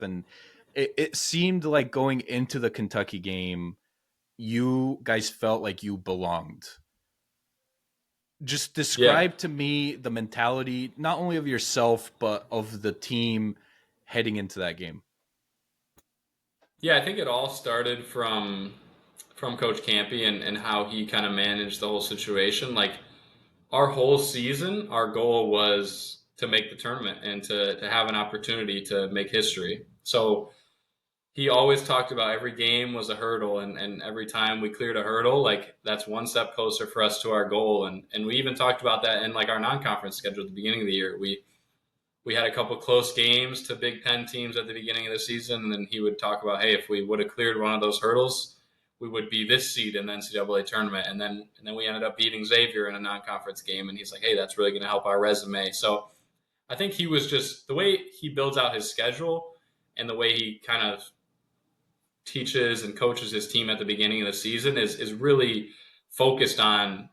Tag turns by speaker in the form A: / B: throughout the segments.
A: And it seemed like going into the Kentucky game, you guys felt like you belonged. Just
B: Yeah.
A: describe to me the mentality, not only of yourself, but of the team heading into that game.
B: Yeah, I think it all started from Coach Campy and how he kind of managed the whole situation. Like our whole season, our goal was to make the tournament and to have an opportunity to make history. So he always talked about every game was a hurdle, and every time we cleared a hurdle, like that's one step closer for us to our goal. And we even talked about that in like our non-conference schedule at the beginning of the year. We had a couple close games to Big Ten teams at the beginning of the season, and then he would talk about, hey, if we would have cleared one of those hurdles, we would be this seed in the NCAA tournament. And then we ended up beating Xavier in a non-conference game, and he's like, hey, that's really going to help our resume. So I think he was just the way he builds out his schedule and the way he kind of teaches and coaches his team at the beginning of the season is really focused on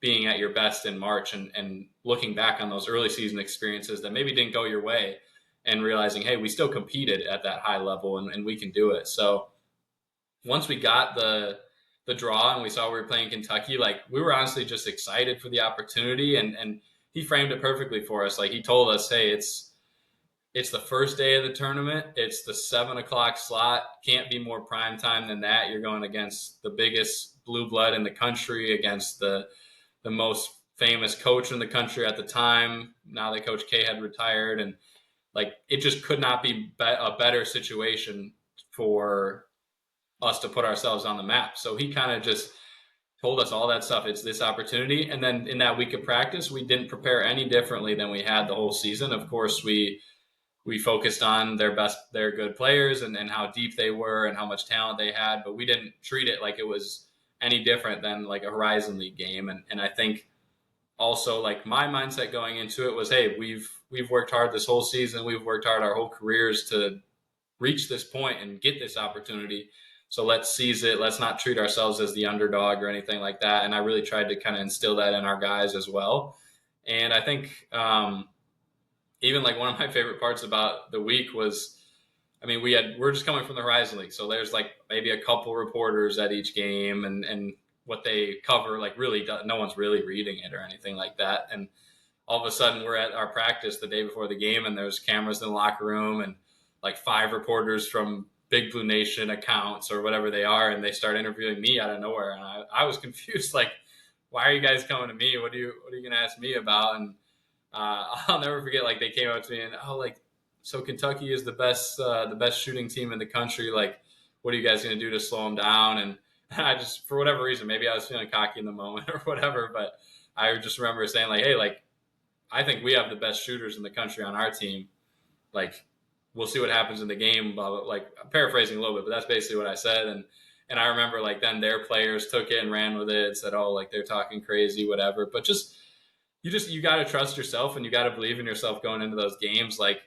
B: being at your best in March and looking back on those early season experiences that maybe didn't go your way and realizing, hey, we still competed at that high level and we can do it. So once we got the draw and we saw we were playing Kentucky, like we were honestly just excited for the opportunity and he framed it perfectly for us. Like he told us, hey, it's the first day of the tournament. It's the 7 o'clock slot. Can't be more prime time than that. You're going against the biggest blue blood in the country, against the most famous coach in the country at the time. Now that Coach K had retired, and like it just could not be a better situation for us to put ourselves on the map. So he kind of just told us all that stuff. It's this opportunity, and then in that week of practice, we didn't prepare any differently than we had the whole season. Of course, we focused on their good players and how deep they were and how much talent they had, but we didn't treat it like it was any different than like a Horizon League game. And I think also like my mindset going into it was, hey, we've worked hard this whole season. We've worked hard our whole careers to reach this point and get this opportunity. So let's seize it. Let's not treat ourselves as the underdog or anything like that. And I really tried to kind of instill that in our guys as well. And I think even like one of my favorite parts about the week was, I mean, we're just coming from the Horizon League, so there's like maybe a couple reporters at each game, and what they cover, like really, no one's really reading it or anything like that. And all of a sudden, we're at our practice the day before the game, and there's cameras in the locker room, and like 5 reporters from Big Blue Nation accounts or whatever they are, and they start interviewing me out of nowhere, and I was confused, like, why are you guys coming to me? What are you going to ask me about? And I'll never forget, like they came up to me and, oh, like, so Kentucky is the best shooting team in the country. Like, what are you guys going to do to slow them down? And I just, for whatever reason, maybe I was feeling cocky in the moment or whatever, but I just remember saying like, hey, like, I think we have the best shooters in the country on our team. Like, we'll see what happens in the game. Blah, blah. Like, I'm paraphrasing a little bit, but that's basically what I said. And I remember like then their players took it and ran with it and said, oh, like they're talking crazy, whatever. But you got to trust yourself and you got to believe in yourself going into those games. Like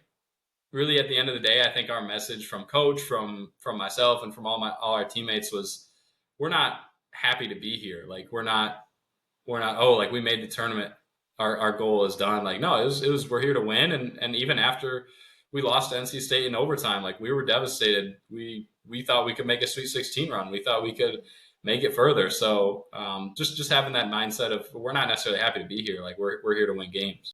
B: really at the end of the day, I think our message from coach, from myself and from all our teammates was, we're not happy to be here. Like we're not, oh, like we made the tournament. Our goal is done. Like, no, it was, we're here to win. And even after we lost to NC State in overtime, like we were devastated. We thought we could make a Sweet 16 run. We thought we could make it further. So just having that mindset of we're not necessarily happy to be here. Like we're here to win games.